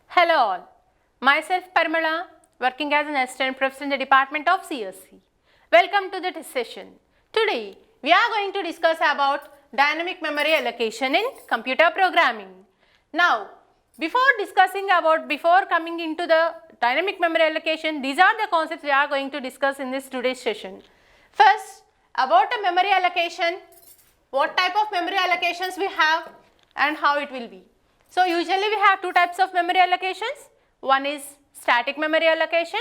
Hello all, myself Parmala, working as an assistant professor in the department of CSC. Welcome to the session. Today we are going to discuss about dynamic memory allocation in computer programming. Now before coming into the dynamic memory allocation, these are the concepts we are going to discuss in this today's session. First, about a memory allocation, what type of memory allocations we have and how it will be. So usually we have two types of memory allocations. One is static memory allocation,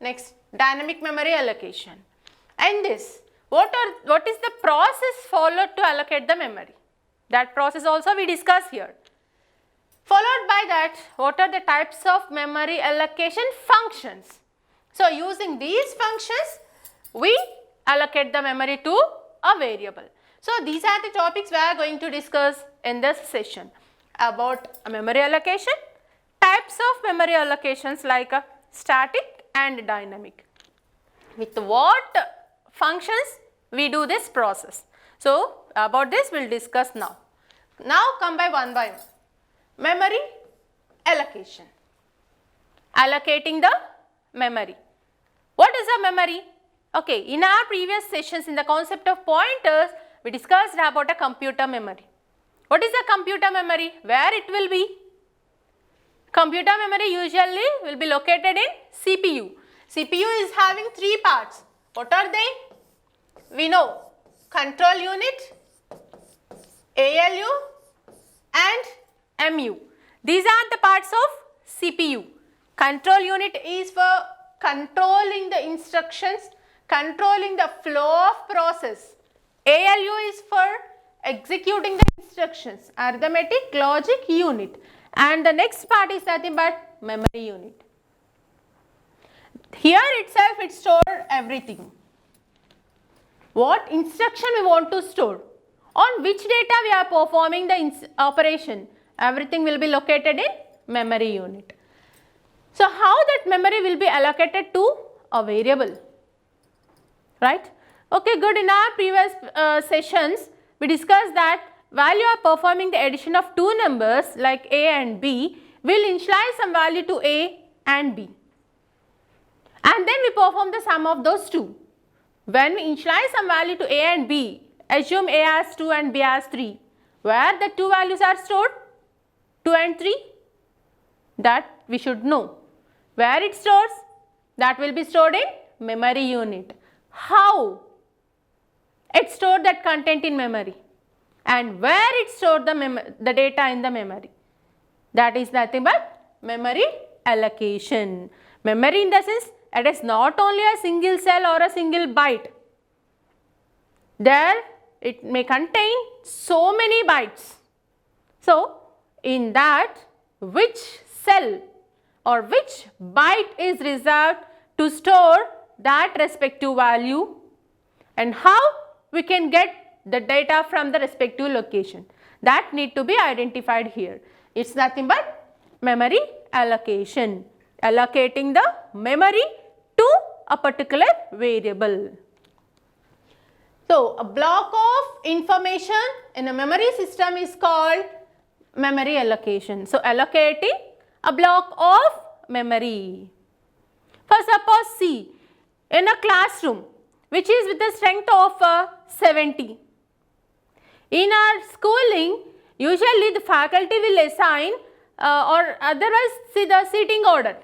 next dynamic memory allocation. And this, what is the process followed to allocate the memory? That process also we discuss here. Followed by that, what are the types of memory allocation functions? So using these functions, we allocate the memory to a variable. So these are the topics we are going to discuss in this session about memory allocation, types of memory allocations like static and dynamic. With what functions we do this process. So about this we will discuss now. Now come by one. Memory allocation. Allocating the memory. What is a memory? Okay, in our previous sessions in the concept of pointers, we discussed about a computer memory. What is a computer memory? Where it will be? Computer memory usually will be located in CPU. CPU is having three parts. What are they? We know control unit, ALU and MU. These are the parts of CPU. Control unit is for controlling the instructions, controlling the flow of process. ALU is for executing the instructions, arithmetic logic unit, and the next part is nothing but memory unit. Here itself it stores everything. What instruction we want to store, on which data we are performing the operation, everything will be located in memory unit. So how that memory will be allocated to a variable, right? Okay, good. In our previous sessions, we discussed that while you are performing the addition of two numbers like A and B, we will initialize some value to A and B. And then we perform the sum of those two. When we initialize some value to A and B, assume A as 2 and B as 3. Where the two values are stored? 2 and 3? That we should know. Where it stores? That will be stored in memory unit. How? It stored that content in memory. And where it stored the data in the memory. That is nothing but memory allocation. Memory in the sense, it is not only a single cell or a single byte. There it may contain so many bytes. So in that, which cell or which byte is reserved to store that respective value, and how we can get the data from the respective location, that need to be identified here. It is nothing but memory allocation, allocating the memory to a particular variable. So a block of information in a memory system is called memory allocation. So allocating a block of memory. For suppose see, in a classroom which is with the strength of 70. In our schooling, usually the faculty will assign or otherwise see the seating order.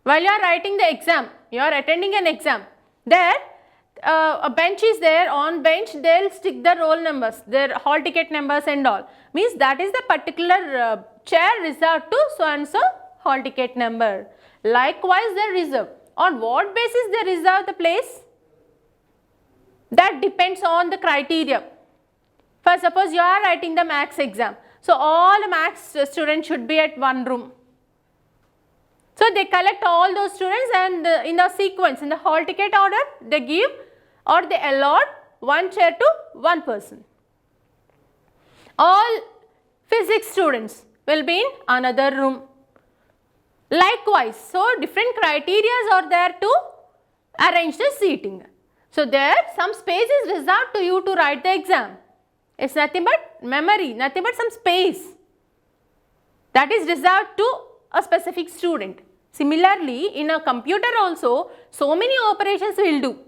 While you are writing the exam, you are attending an exam, there a bench is there, on bench they will stick the roll numbers, their hall ticket numbers and all. Means that is the particular chair reserved to so and so hall ticket number. Likewise they reserve. On what basis they reserve the place? That depends on the criteria. For suppose you are writing the maths exam. So all the maths students should be at one room. So they collect all those students and in a sequence, in the hall ticket order, they give or they allot one chair to one person. All physics students will be in another room. Likewise, so different criteria are there to arrange the seating. So there some space is reserved to you to write the exam. It's nothing but memory, nothing but some space that is reserved to a specific student. Similarly, in a computer also, so many operations we will do,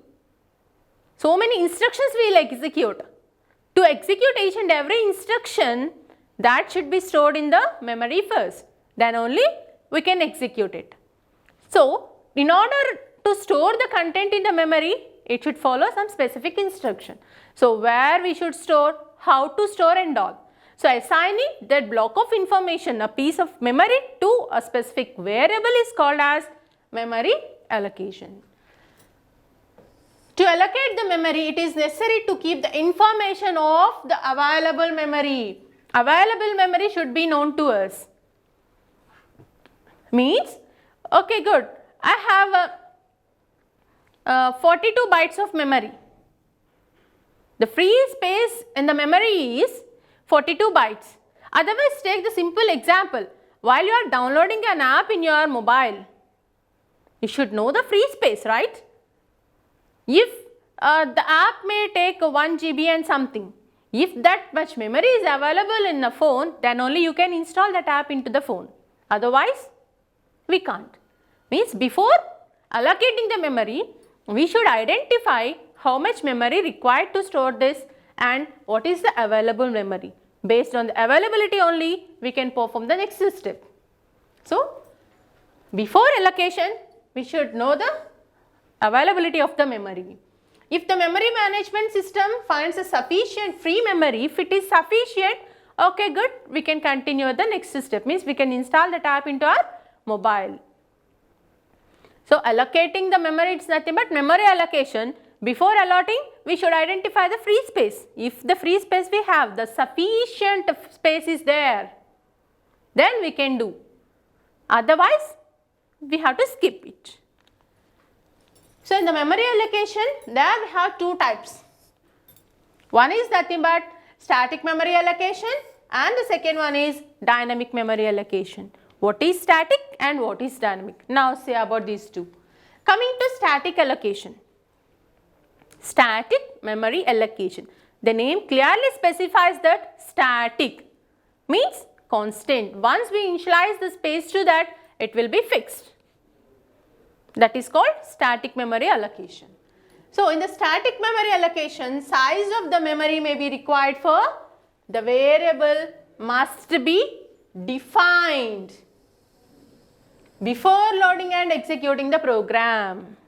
so many instructions we will execute. To execute each and every instruction, that should be stored in the memory first, then only we can execute it. So, in order to store the content in the memory, it should follow some specific instruction. So, where we should store, how to store and all. So, assigning that block of information, a piece of memory to a specific variable is called as memory allocation. To allocate the memory, it is necessary to keep the information of the available memory. Available memory should be known to us. Means, okay, good, I have 42 bytes of memory. The free space in the memory is 42 bytes. Otherwise, take the simple example. While you are downloading an app in your mobile, you should know the free space, right? If the app may take 1 GB and something, if that much memory is available in a phone, then only you can install that app into the phone. Otherwise, we can't. Means before allocating the memory, we should identify how much memory required to store this and what is the available memory. Based on the availability only, we can perform the next step. So, before allocation, we should know the availability of the memory. If the memory management system finds a sufficient free memory, if it is sufficient, okay, good, we can continue the next step. Means we can install that app into our mobile. So, allocating the memory, it's nothing but memory allocation. Before allotting, we should identify the free space. If the free space we have, the sufficient space is there, then we can do. Otherwise, we have to skip it. So, in the memory allocation, there we have two types. One is nothing but static memory allocation and the second one is dynamic memory allocation. What is static and what is dynamic? Now, say about these two. Coming to static allocation. Static memory allocation. The name clearly specifies that static means constant. Once we initialize the space to that, it will be fixed. That is called static memory allocation. So, in the static memory allocation, size of the memory may be required for the variable must be defined before loading and executing the program.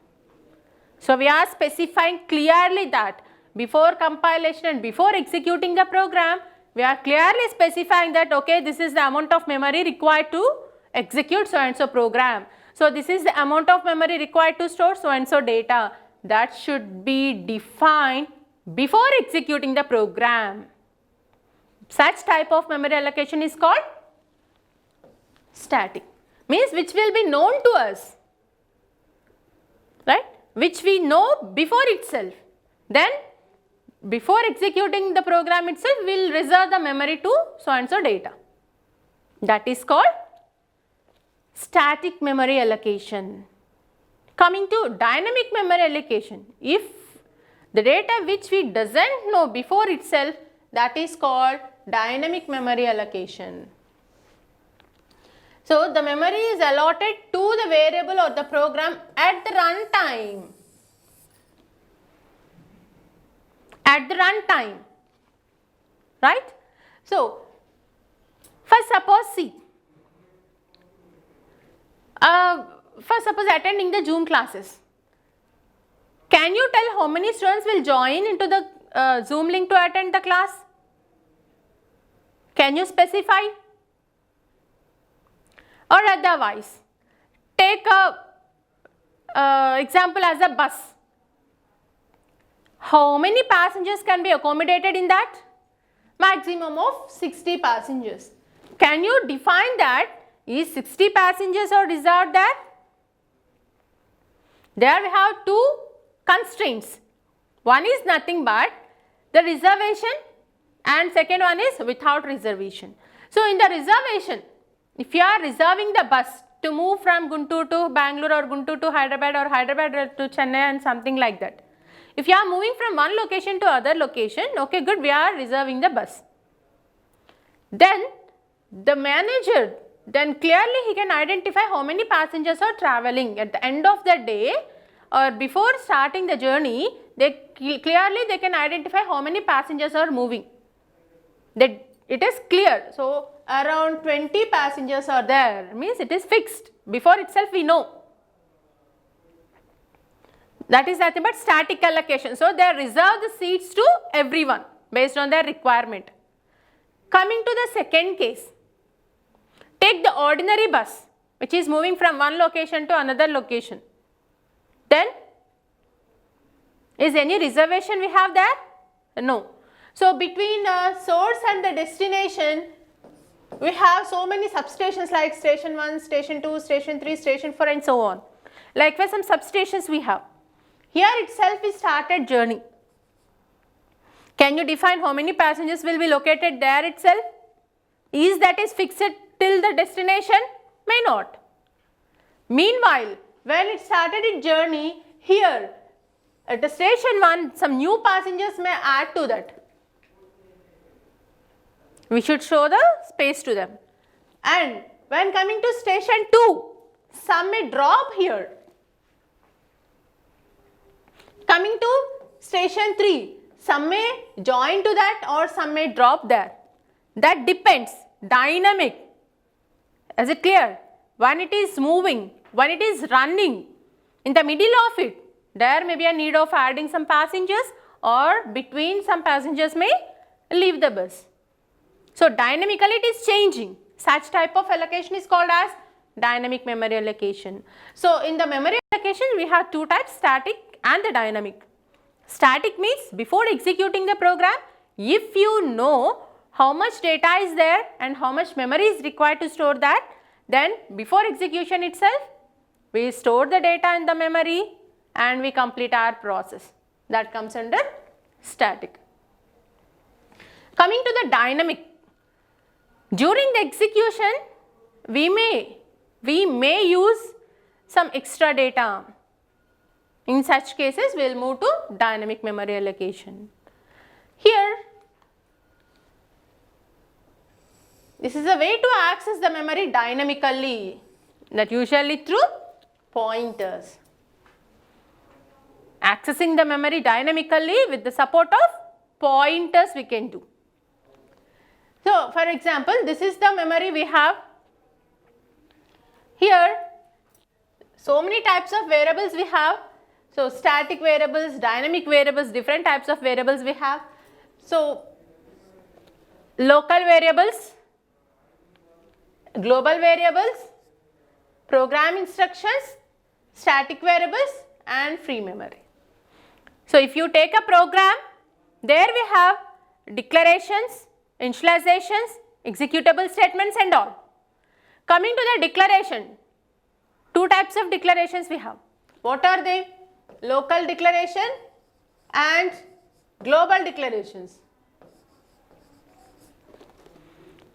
So, we are specifying clearly that before compilation and before executing the program, we are clearly specifying that okay, this is the amount of memory required to execute so and so program. So, this is the amount of memory required to store so and so data. That should be defined before executing the program. Such type of memory allocation is called static. Means which will be known to us, right? Which we know before itself. Then before executing the program itself, we will reserve the memory to so and so data. That is called static memory allocation. Coming to dynamic memory allocation, if the data which we doesn't know before itself, that is called dynamic memory allocation. So, the memory is allotted to the variable or the program at the runtime. At the runtime, right? So, first suppose see, first suppose attending the Zoom classes. Can you tell how many students will join into the Zoom link to attend the class? Can you specify? Or otherwise, take a example as a bus. How many passengers can be accommodated in that? Maximum of 60 passengers. Can you define that? Is 60 passengers or reserved there? There we have two constraints. One is nothing but the reservation and second one is without reservation. So, in the reservation, if you are reserving the bus to move from Guntur to Bangalore or Guntur to Hyderabad or Hyderabad to Chennai and something like that. If you are moving from one location to other location, okay, good, we are reserving the bus. Then the manager, then clearly he can identify how many passengers are traveling at the end of the day or before starting the journey. Clearly they can identify how many passengers are moving. That it is clear. So around 20 passengers are there, means it is fixed. Before itself we know. That is nothing but static allocation. So they reserve the seats to everyone based on their requirement. Coming to the second case, take the ordinary bus which is moving from one location to another location. Then is any reservation we have there? No. So between source and the destination we have so many substations like station 1, station 2, station 3, station 4 and so on. Likewise some substations we have. Here itself is started journey. Can you define how many passengers will be located there itself? Is that is fixed till the destination? May not. Meanwhile, when it started its journey, here at the station 1 some new passengers may add to that. We should show the space to them. And when coming to station 2, some may drop here. Coming to station 3, some may join to that or some may drop there. That depends. Dynamic. Is it clear? When it is moving, when it is running, in the middle of it, there may be a need of adding some passengers or between some passengers may leave the bus. So dynamically it is changing. Such type of allocation is called as dynamic memory allocation. So in the memory allocation we have two types, static and the dynamic. Static means before executing the program, if you know how much data is there and how much memory is required to store that, then before execution itself, we store the data in the memory and we complete our process. That comes under static. Coming to the dynamic, during the execution, we may use some extra data. In such cases, we will move to dynamic memory allocation. Here, this is a way to access the memory dynamically, that usually through pointers. Accessing the memory dynamically with the support of pointers we can do. So, for example, this is the memory we have. Here, so many types of variables we have. So, static variables, dynamic variables, different types of variables we have. So, local variables, global variables, program instructions, static variables and free memory. So, if you take a program, there we have declarations, initializations, executable statements and all. Coming to the declaration, two types of declarations we have. What are they? Local declaration and global declarations.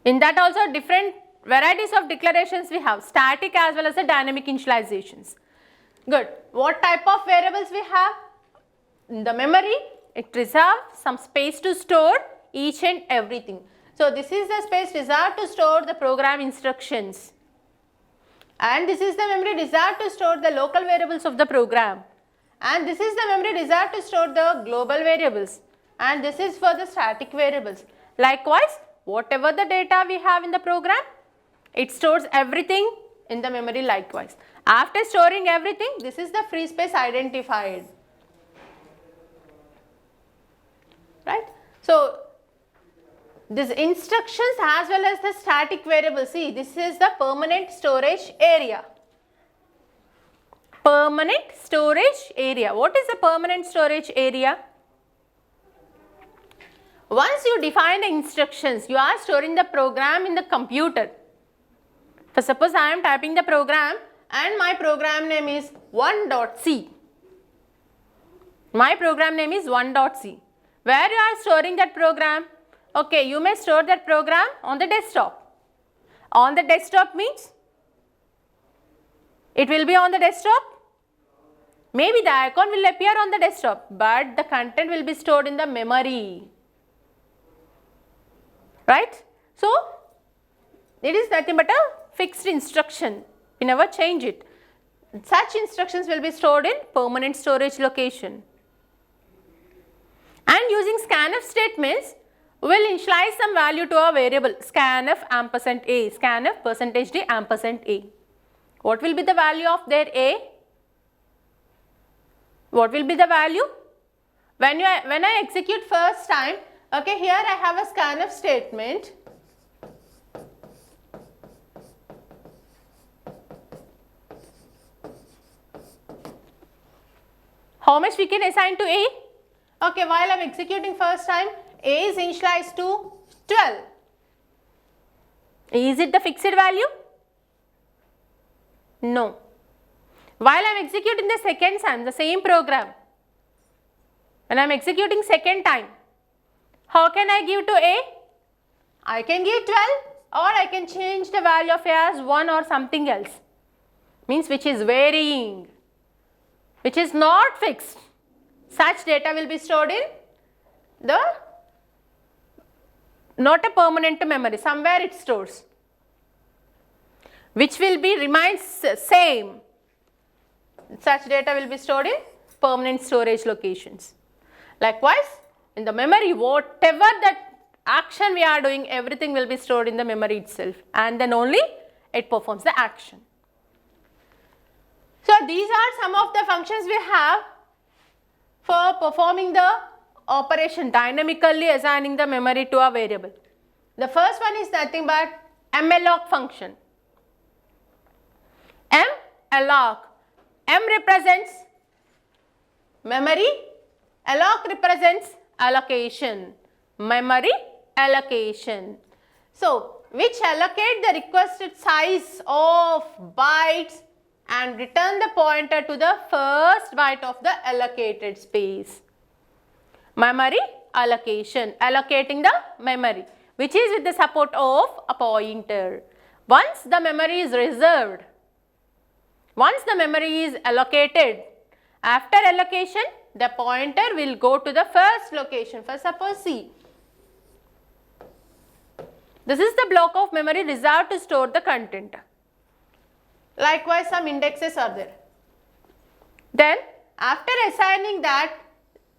In that also different varieties of declarations we have, static as well as the dynamic initializations. Good. What type of variables we have? In the memory, it reserves some space to store each and everything. So, this is the space reserved to store the program instructions, and this is the memory reserved to store the local variables of the program, and this is the memory reserved to store the global variables, and this is for the static variables. Likewise, whatever the data we have in the program, it stores everything in the memory likewise. After storing everything, this is the free space identified. Right? So, these instructions as well as the static variables, see, this is the permanent storage area. Permanent storage area. What is the permanent storage area? Once you define the instructions, you are storing the program in the computer. For suppose I am typing the program and my program name is 1.c. My program name is 1.c. Where you are storing that program? Okay, you may store that program on the desktop. On the desktop means it will be on the desktop. Maybe the icon will appear on the desktop, but the content will be stored in the memory. Right? So, it is nothing but a fixed instruction. We never change it. Such instructions will be stored in permanent storage location. And using scanf statements, we will initialize some value to a variable scanf ampersand a, scanf percentage d ampersand a. What will be the value of their a? What will be the value? When I execute first time, okay, here I have a scanf statement. How much we can assign to a? Okay, while I am executing first time, a is initialized to 12. Is it the fixed value? No. While I am executing the second time, the same program, when I am executing second time, how can I give to a? I can give 12 or I can change the value of a as 1 or something else. Means which is varying, which is not fixed. Such data will be stored in the not a permanent memory, somewhere it stores, which will be remains same. Such data will be stored in permanent storage locations. Likewise, in the memory, whatever that action we are doing, everything will be stored in the memory itself, and then only it performs the action. So, these are some of the functions we have for performing the operation, dynamically assigning the memory to a variable. The first one is nothing but malloc function. Malloc. M represents memory, alloc represents allocation, memory allocation. So, which allocate the requested size of bytes and return the pointer to the first byte of the allocated space. Memory allocation, allocating the memory, which is with the support of a pointer. Once the memory is reserved, once the memory is allocated, after allocation, the pointer will go to the first location. For suppose C. This is the block of memory reserved to store the content. Likewise, some indexes are there. Then, after assigning that,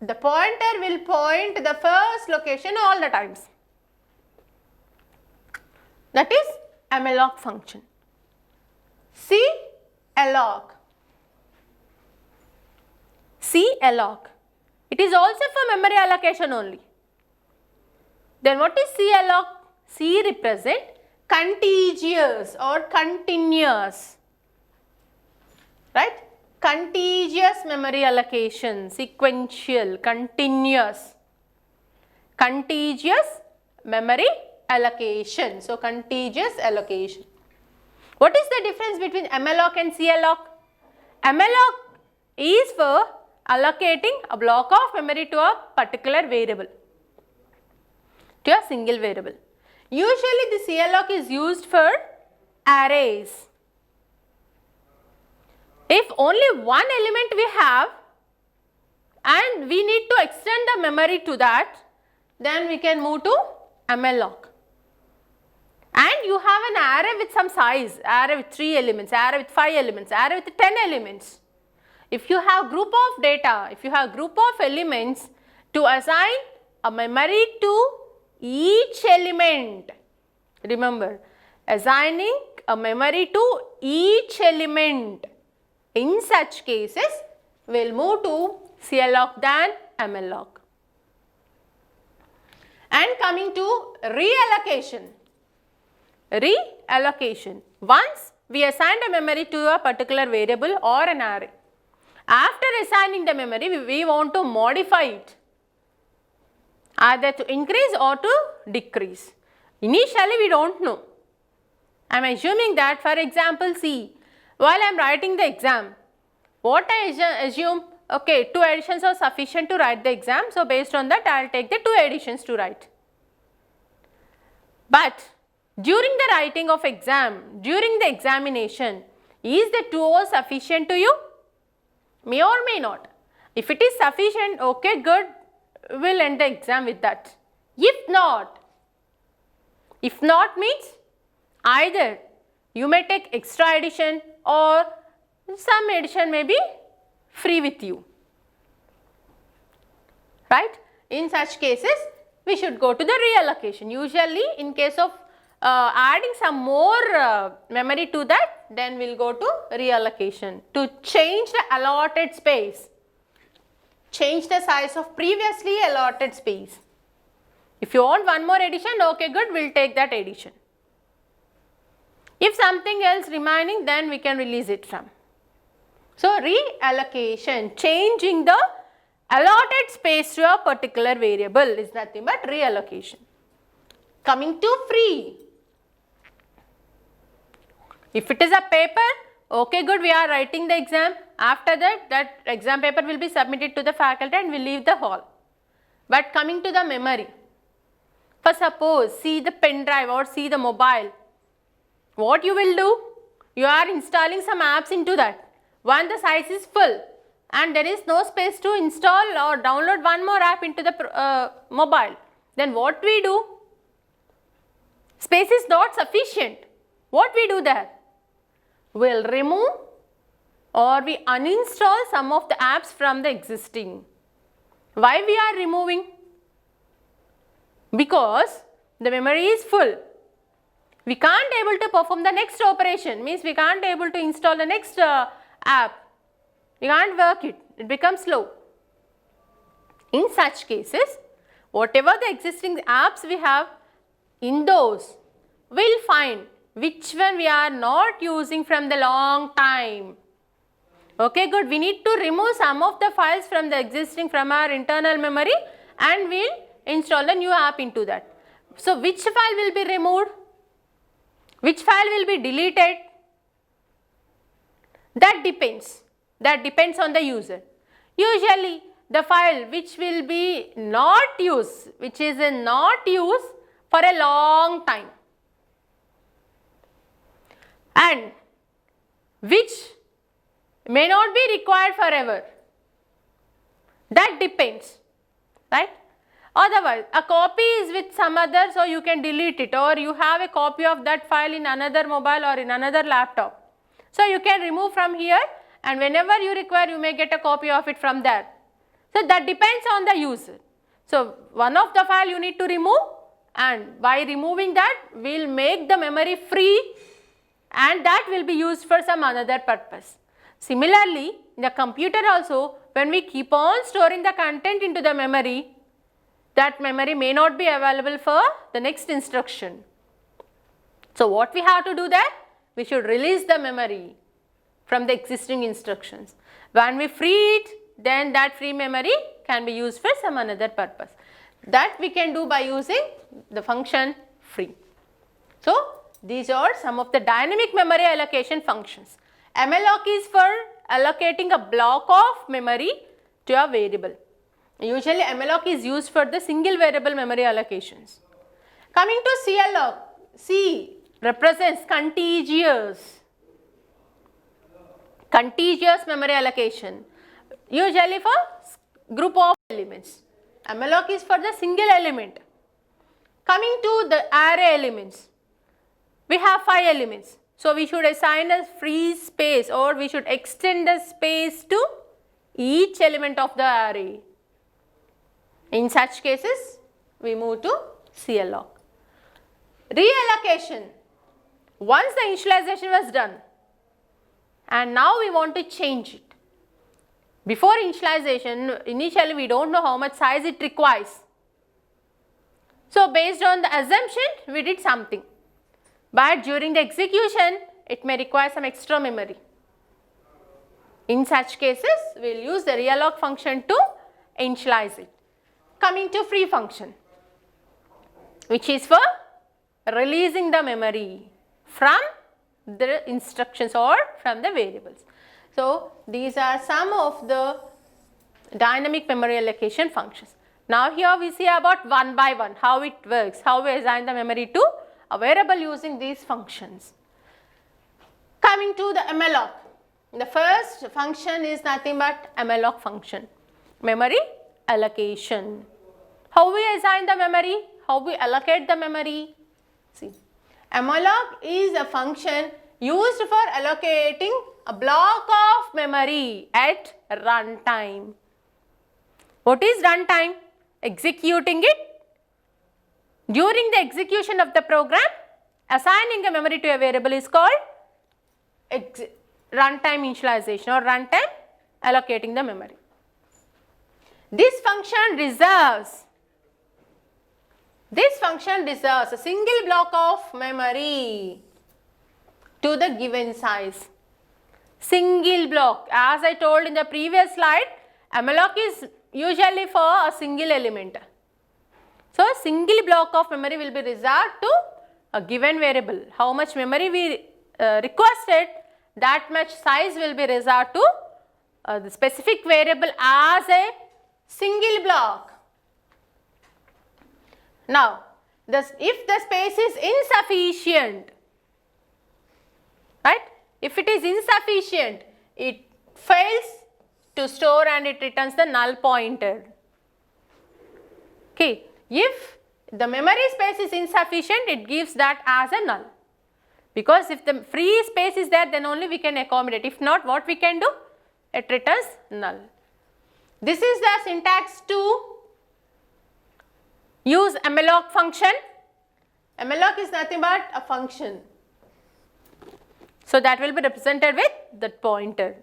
the pointer will point to the first location all the times. That is a malloc function. Calloc. Calloc. It is also for memory allocation only. Then what is calloc? C represent contiguous or continuous, right? Contiguous memory allocation, sequential, continuous, contiguous memory allocation. So, contiguous allocation. What is the difference between malloc and calloc? Malloc is for allocating a block of memory to a particular variable, to a single variable. Usually the calloc is used for arrays. If only one element we have and we need to extend the memory to that, then we can move to malloc. And you have an array with some size, array with 3 elements, array with 5 elements, array with 10 elements. If you have group of data, if you have group of elements, to assign a memory to each element, remember, assigning a memory to each element, in such cases, we will move to calloc than malloc. And coming to reallocation. Reallocation. Once we assign a memory to a particular variable or an array, after assigning the memory, we want to modify it, either to increase or to decrease. Initially, we don't know. I am assuming that, for example, see, while I am writing the exam, what I assume, okay, 2 additions are sufficient to write the exam. So, based on that, I will take the 2 additions to write. But during the writing of exam, during the examination, is the 2 sufficient to you? may or may not. If it is sufficient, okay, good, we'll end the exam with that. If not means either you may take extra addition or some addition may be free with you, right? In such cases, we should go to the reallocation. Usually, in case of adding some more memory to that, then we will go to reallocation to change the allotted space, change the size of previously allotted space. If you want one more addition, okay, good, we will take that addition. If something else remaining, then we can release it from. So, reallocation, changing the allotted space to a particular variable is nothing but reallocation. Coming to free. If it is a paper, okay, good, we are writing the exam. After that, that exam paper will be submitted to the faculty and we leave the hall. But coming to the memory, for suppose, see the pen drive or see the mobile, what you will do? You are installing some apps into that. When the size is full and there is no space to install or download one more app into the mobile, then what we do? Space is not sufficient. What we do there? We will remove or we uninstall some of the apps from the existing. Why we are removing? Because the memory is full. We can't able to perform the next operation, means we can't able to install the next app. We can't work it, it becomes slow. In such cases, whatever the existing apps we have, in those, we'll find which one we are not using from the long time. Okay, good, we need to remove some of the files from the existing from our internal memory and we'll install a new app into that. So, which file will be removed? Which file will be deleted? That depends on the user. Usually, the file which will be not used, which is not used for a long time and which may not be required forever, that depends, right? Otherwise, a copy is with some other, so you can delete it, or you have a copy of that file in another mobile or in another laptop. So, you can remove from here and whenever you require, you may get a copy of it from there. So, that depends on the user. So, one of the file you need to remove and by removing that, we will make the memory free and that will be used for some another purpose. Similarly, in the computer also, when we keep on storing the content into the memory, that memory may not be available for the next instruction. So, what we have to do there? We should release the memory from the existing instructions. When we free it, then that free memory can be used for some another purpose. That we can do by using the function free. So, these are some of the dynamic memory allocation functions. malloc is for allocating a block of memory to a variable. Usually, malloc is used for the single variable memory allocations. Coming to calloc, C represents contiguous memory allocation, usually for group of elements. Malloc is for the single element. Coming to the array elements, we have 5 elements. So, we should assign a free space or we should extend the space to each element of the array. In such cases, we move to calloc. Reallocation, once the initialization was done and now we want to change it. Before initialization, initially we don't know how much size it requires. So, based on the assumption, we did something, but during the execution, it may require some extra memory. In such cases, we will use the realloc function to initialize it. Coming to free function, which is for releasing the memory from the instructions or from the variables. So, these are some of the dynamic memory allocation functions. Now, here we see about one by one how it works, how we assign the memory to a variable using these functions. Coming to the malloc, the first function is nothing but malloc function, memory allocation. How we assign the memory? How we allocate the memory? See, malloc is a function used for allocating a block of memory at runtime. What is runtime? Executing it. During the execution of the program, assigning a memory to a variable is called runtime initialization or runtime allocating the memory. This function reserves a single block of memory to the given size. Single block, as I told in the previous slide, malloc is usually for a single element. So, a single block of memory will be reserved to a given variable. How much memory we requested, that much size will be reserved to the specific variable as a single block. Now, if the space is insufficient, right? If it is insufficient, it fails to store and it returns the null pointer. Okay. If the memory space is insufficient, it gives that as a null. Because if the free space is there, then only we can accommodate. If not, what we can do? It returns null. This is the syntax to use a malloc function. A malloc is nothing but a function. So, that will be represented with the pointer.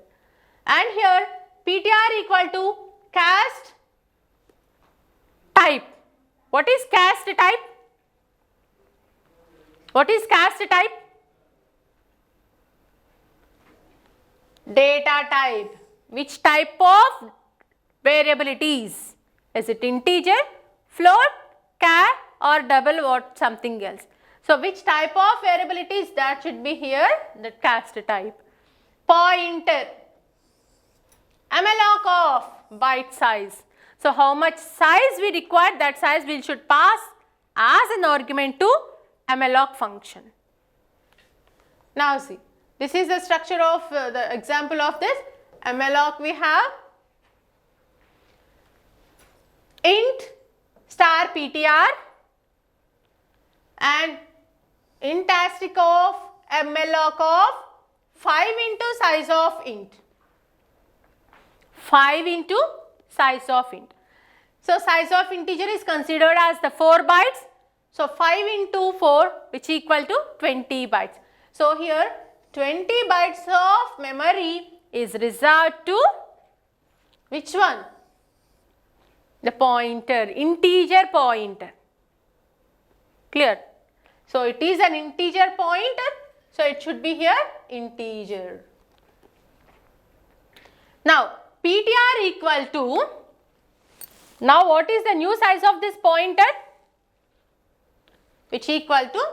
And here ptr equal to cast type. What is cast type? What is cast type? Data type. Which type of variable it is? Is it integer, float, char or double or something else? So, which type of variable it is, that should be here the cast type. Pointer, malloc of byte size. So, how much size we require, that size we should pass as an argument to a malloc function. Now see, this is the structure of the example of this. A malloc we have int star ptr and int asterisk of a malloc of 5 into size of int. 5 into size of int. So, size of integer is considered as the 4 bytes. So, 5 into 4 which equal to 20 bytes. So, here 20 bytes of memory is reserved to which one? The pointer, integer pointer. Clear? So, it is an integer pointer. So, it should be here integer. Now, ptr equal to, now what is the new size of this pointer? Which equal to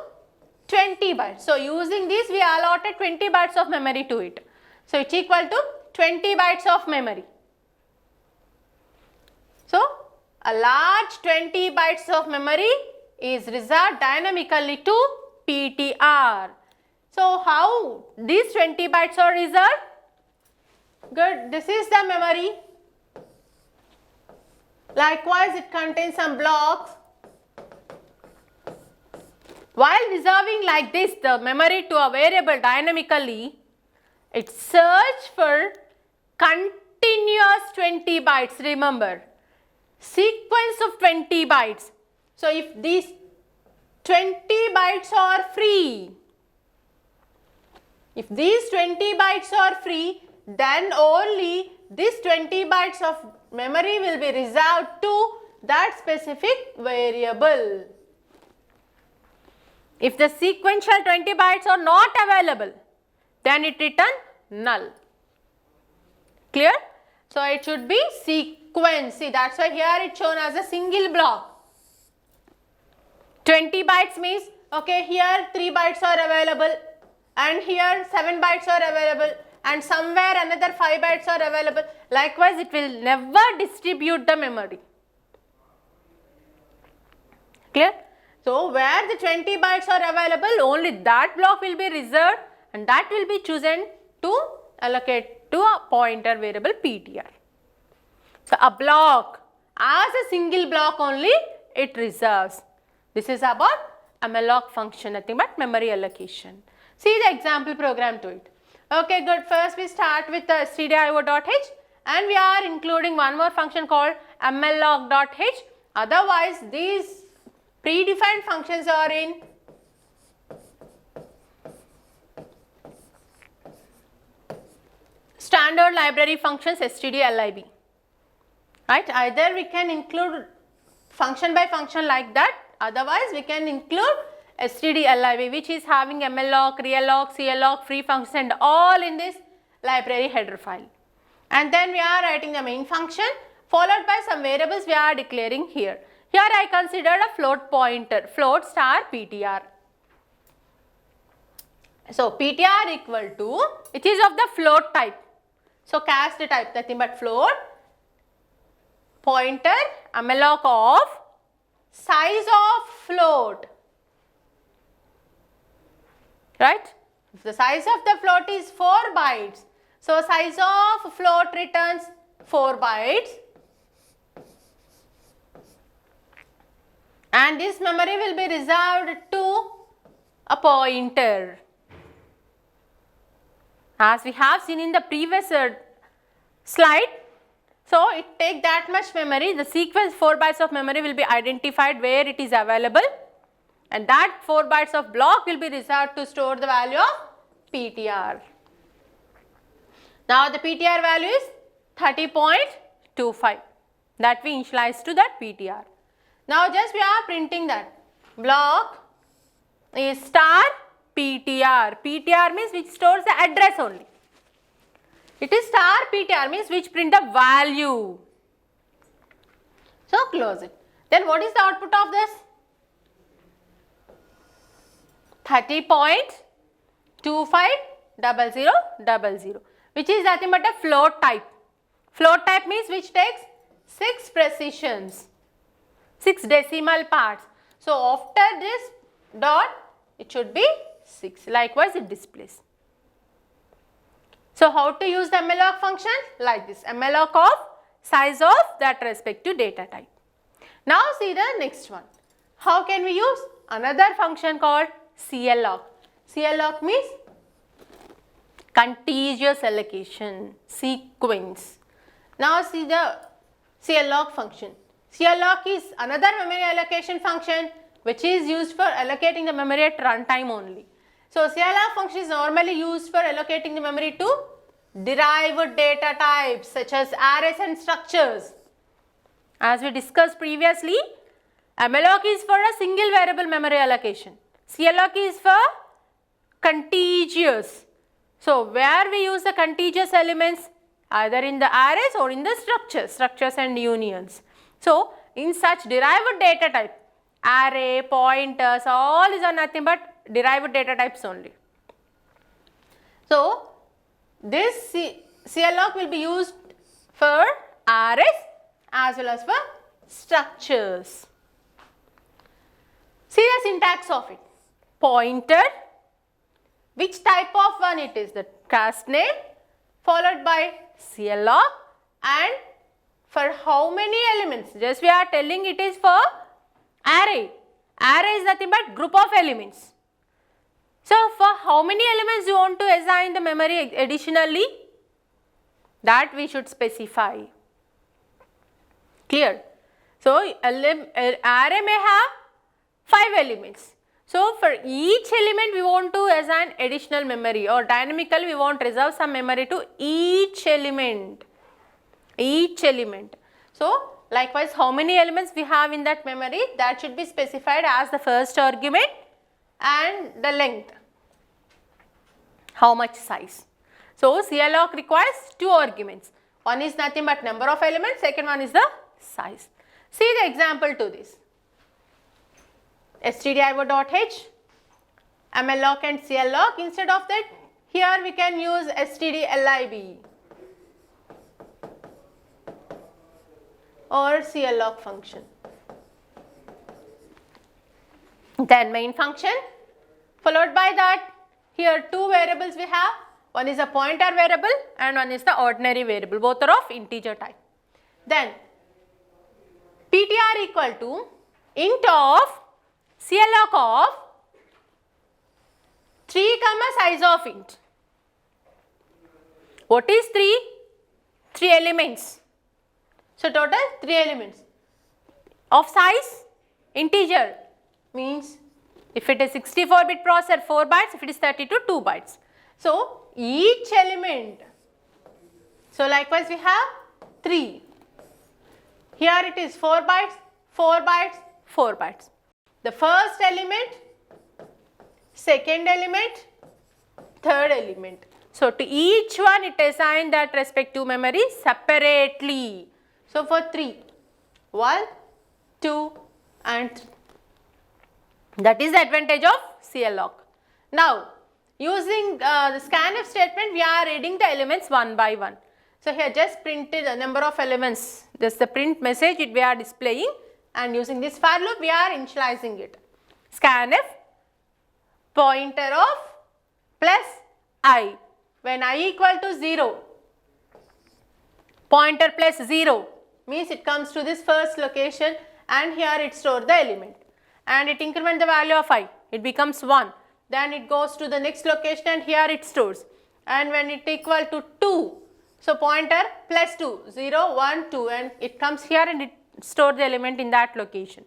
20 bytes. So, using this we allotted 20 bytes of memory to it. So, it's equal to 20 bytes of memory. So, a large 20 bytes of memory is reserved dynamically to ptr. So, how these 20 bytes are reserved? Good, this is the memory. Likewise, it contains some blocks. While reserving like this the memory to a variable dynamically, it searches for continuous 20 bytes. Remember, sequence of 20 bytes. So, if these 20 bytes are free, if these 20 bytes are free, then only this 20 bytes of memory will be reserved to that specific variable. If the sequential 20 bytes are not available, then it returns null. Clear? So, it should be sequence. See, that is why here it is shown as a single block. 20 bytes means, okay, here 3 bytes are available and here 7 bytes are available and somewhere another 5 bytes are available. Likewise, it will never distribute the memory. Clear? So, where the 20 bytes are available, only that block will be reserved and that will be chosen to allocate to a pointer variable ptr. So a block, as a single block only it reserves. This is about a malloc function, nothing but memory allocation. See the example program to it. Okay, good. First we start with the stdio.h and we are including one more function called mloc.h. Otherwise these predefined functions are in standard library functions stdlib. Right? Either we can include function by function like that, otherwise we can include stdlib, which is having mloc, realloc, calloc, free functions and all in this library header file. And then we are writing the main function followed by some variables we are declaring here. Here I considered a float pointer, float star ptr. So ptr equal to, it is of the float type. So cast type, nothing but float, pointer, malloc of size of float, right? If the size of the float is 4 bytes, so size of float returns 4 bytes and this memory will be reserved to a pointer. As we have seen in the previous slide, so it takes that much memory, the sequence 4 bytes of memory will be identified where it is available and that 4 bytes of block will be reserved to store the value of ptr. Now the ptr value is 30.25 that we initialize to that ptr. Now just we are printing that block is star ptr. ptr means which stores the address only. It is star ptr means which print the value. So close it. Then what is the output of this? 30.250000, which is nothing but a float type. Float type means which takes 6 precisions, 6 decimal parts. So after this dot it should be 6. Likewise it displays. So how to use the malloc function? Like this, malloc of size of that respective data type. Now see the next one. How can we use another function called calloc? Calloc means contiguous allocation sequence. Now see the calloc function. Calloc is another memory allocation function which is used for allocating the memory at runtime only. So calloc function is normally used for allocating the memory to derived data types such as arrays and structures. As we discussed previously, malloc is for a single variable memory allocation. Calloc is for contiguous. So where we use the contiguous elements? Either in the arrays or in the structures and unions. So in such derived data type, array, pointers, all is are nothing but derived data types only. So this calloc will be used for arrays as well as for structures. See the syntax of it. Pointer, which type of one it is, the cast name followed by calloc, and for how many elements? Just we are telling it is for array. Array is nothing but group of elements. So for how many elements you want to assign the memory additionally? That we should specify. Clear? So array may have 5 elements. So for each element we want to assign additional memory, or dynamically we want to reserve some memory to each element. So likewise how many elements we have in that memory, that should be specified as the first argument, and the length, how much size. So calloc requires 2 arguments. One is nothing but number of elements, second one is the size. See the example to this. stdio.h, malloc and calloc. Instead of that, here we can use stdlib or calloc function. Then main function, followed by that here 2 variables we have, one is a pointer variable and one is the ordinary variable, both are of integer type. Then PTR equal to int of CLOC of 3 comma size of int. What is 3? 3 elements. So total 3 elements. Of size integer means if it is 64-bit processor 4 bytes, if it is 32 2 bytes. So each element, so likewise we have 3. Here it is 4 bytes, 4 bytes, 4 bytes. The first element, second element, third element. So to each one it assigns that respective memory separately. So for 3, 1, 2 and 3. That is the advantage of CLOC. Now using the scanf statement, we are reading the elements one by one. So here just printed a number of elements, just the print message we are displaying, and using this for loop we are initializing it. Scanf pointer of plus I, when I equal to 0, pointer plus 0 means it comes to this first location and here it stores the element, and it increments the value of I, it becomes 1, then it goes to the next location and here it stores, and when it equal to 2, so pointer plus 2, 0, 1, 2, and it comes here and it stores the element in that location.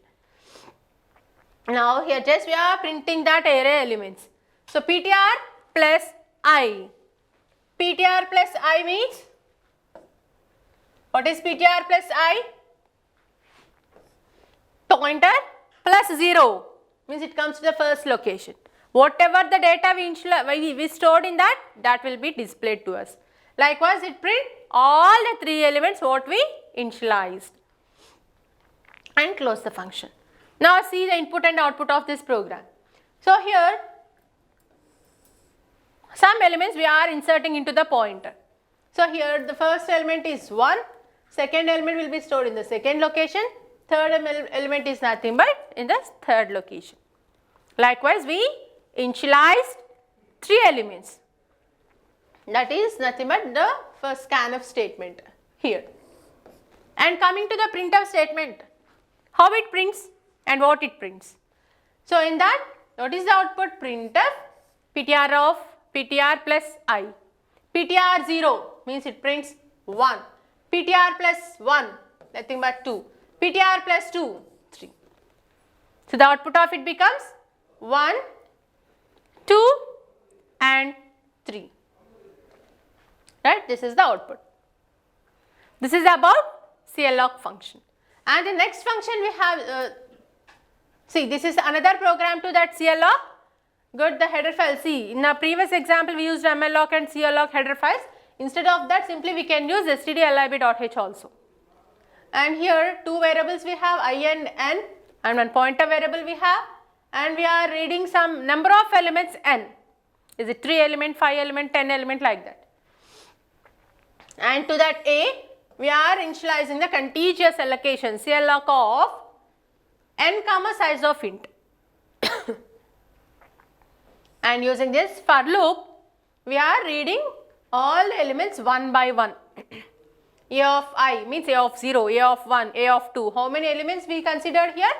Now here just we are printing that array elements. So PTR plus I. PTR plus I means, what is PTR plus I? Pointer plus 0 means it comes to the first location. Whatever the data we stored in that will be displayed to us. Likewise, it print all the 3 elements what we initialized and close the function. Now see the input and output of this program. So here some elements we are inserting into the pointer. So here the first element is 1, second element will be stored in the second location, third element is nothing but in the third location. Likewise, we initialized 3 elements, that is nothing but the first scanf statement here. And coming to the printf statement, how it prints and what it prints. So in that, what is the output? Printf PTR of PTR plus I. PTR 0 means it prints 1. PTR plus 1 nothing but 2. PTR plus 2 3. So the output of it becomes 1, 2 and 3. Right, this is the output. This is about CLOC function. And the next function we have, see this is another program to that CLOC. Good, the header file. See, in the previous example we used MLOC and CLOC header files. Instead of that, simply we can use stdlib.h also. And here 2 variables we have, I and n, and 1 pointer variable we have, and we are reading some number of elements n. Is it 3 element, 5 element, 10 element, like that. And to that A, we are initializing the contiguous allocation CLOC of n comma size of int. And using this for loop, we are reading all the elements one by one. A of I means A of 0, A of 1, A of 2. How many elements we considered here?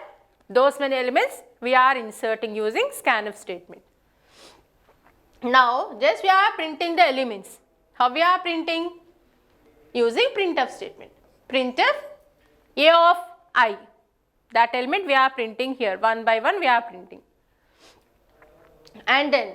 Those many elements we are inserting using scanf statement. Now just we are printing the elements. How we are printing? Using printf statement. Printf A of I. That element we are printing here. One by one we are printing. And then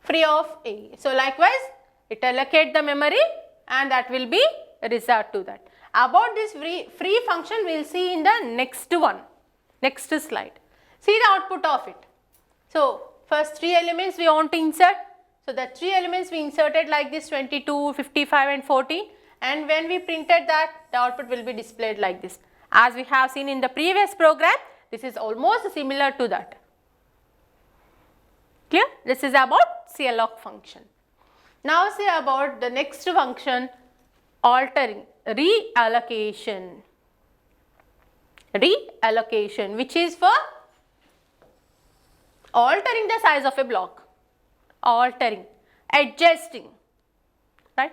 free of A. So likewise it allocate the memory and that will be result to that. About this free function we will see in the next one, next slide. See the output of it. So first 3 elements we want to insert. So the 3 elements we inserted like this 22, 55 and 14, and when we printed that, the output will be displayed like this. As we have seen in the previous program, this is almost similar to that. Clear? This is about CLOC function. Now see about the next function, altering, reallocation. Reallocation, which is for altering the size of a block. altering, adjusting, right?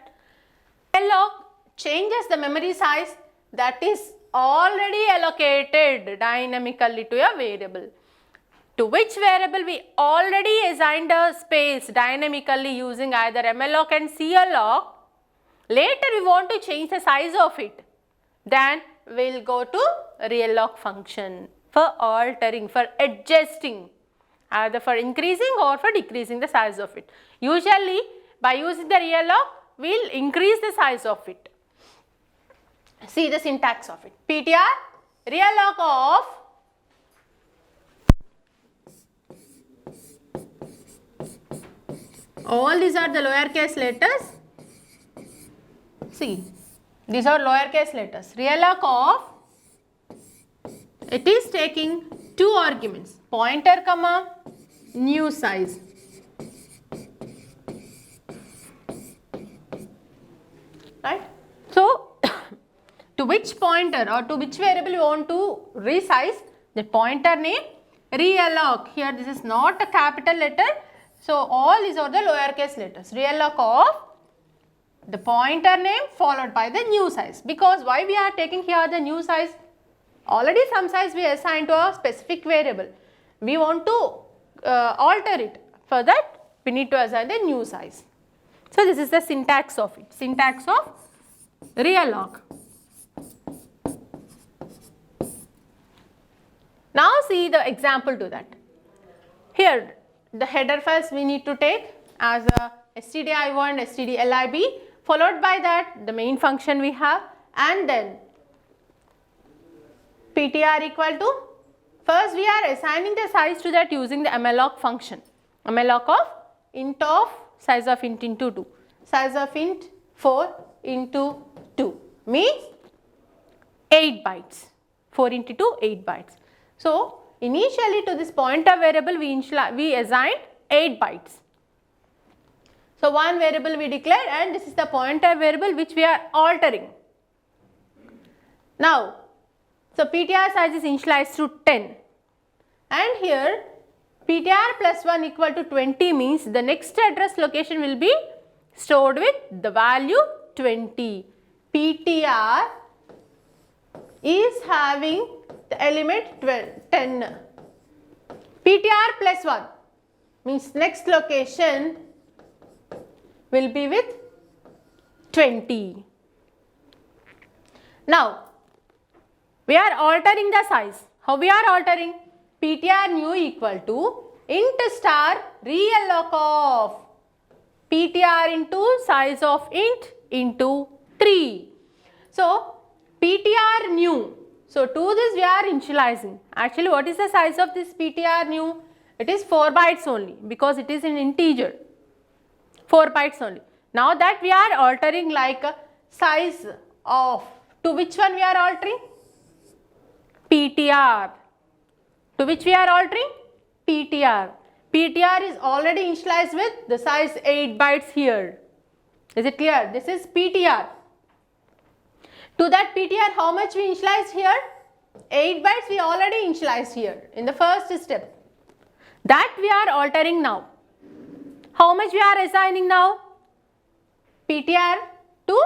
Alloc changes the memory size that is already allocated dynamically to a variable, to which variable we already assigned a space dynamically using either malloc and calloc. Later we want to change the size of it, then we will go to realloc function for altering, for adjusting, either for increasing or for decreasing the size of it. Usually by using the realloc we will increase the size of it. See the syntax of it. PTR realloc of all these are the lowercase letters. See, these are lowercase letters. Realloc of, it is taking two arguments, pointer comma new size. Right? So, to which pointer or to which variable you want to resize, the pointer name realloc. Here this is not a capital letter. So, all these are the lowercase letters. Realloc of the pointer name followed by the new size. Because why we are taking here the new size? Already some size we assigned to a specific variable. We want to alter it. For that we need to assign the new size. So, this is the syntax of it. Syntax of realloc. Now, see the example to that. Here the header files we need to take as a stdio1, stdlib, followed by that the main function we have, and then ptr equal to, first we are assigning the size to that using the malloc function. Malloc of int of size of int into 2, size of int 4 into 2 means 8 bytes, 4 into 2 8 bytes. So, initially to this pointer variable we assigned 8 bytes. So, one variable we declared and this is the pointer variable which we are altering. Now, so ptr size is initialized to 10 and here ptr plus 1 equal to 20 means the next address location will be stored with the value 20. ptr is having the element 10. ptr plus 1 means next location will be with 20. Now, we are altering the size. How we are altering? ptr new equal to int star realloc of ptr into size of int into 3. So, ptr new. So, to this we are initializing. Actually, what is the size of this ptr new? It is 4 bytes only because it is an integer. 4 bytes only. Now that we are altering like a size of, to which one we are altering? ptr. To which we are altering? ptr. ptr is already initialized with the size 8 bytes here. Is it clear? This is ptr. To that ptr how much we initialized here? 8 bytes we already initialized here in the first step. That we are altering now. How much we are assigning now? ptr to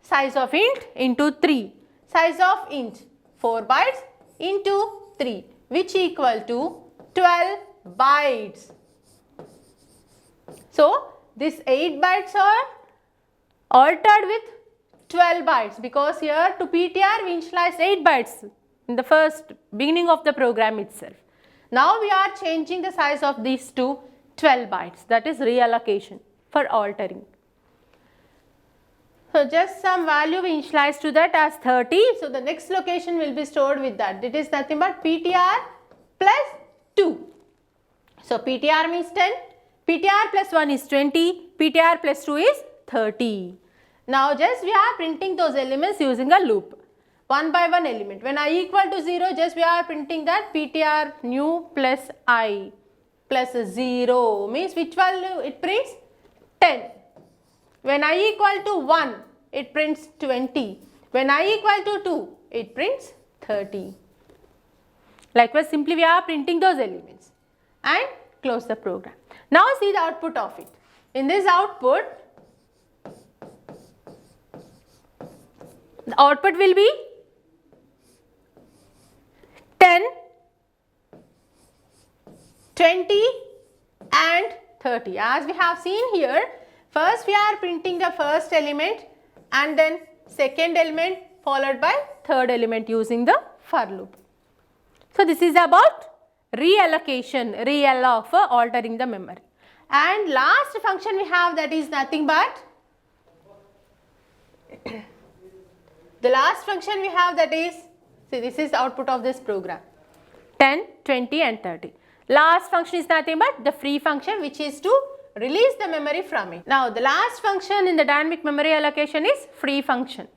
size of int into 3. Size of int 4 bytes into 3 which equal to 12 bytes. So, these 8 bytes are altered with 12 bytes because here to ptr we initialize 8 bytes in the first beginning of the program itself. Now, we are changing the size of these to 12 bytes, that is reallocation for altering. So, just some value we initialize to that as 30. So, the next location will be stored with that. It is nothing but ptr plus 2. So, ptr means 10, ptr plus 1 is 20, ptr plus 2 is 30. Now, just we are printing those elements using a loop. One by one element. When I equal to 0, just we are printing that ptr new plus I plus 0 means which value it prints? 10. When I equal to 1, it prints 20. When I equal to 2, it prints 30. Likewise, simply we are printing those elements and close the program. Now see the output of it. In this output, the output will be 10, 20 and 30. As we have seen here, first we are printing the first element and then second element followed by third element using the for loop. So this is about reallocation, realloc for altering the memory. And last function we have, that is nothing but the last function we have, that is, see, this is the output of this program, 10, 20 and 30. Last function is nothing but the free function, which is to release the memory from it. Now the last function in the dynamic memory allocation is free function.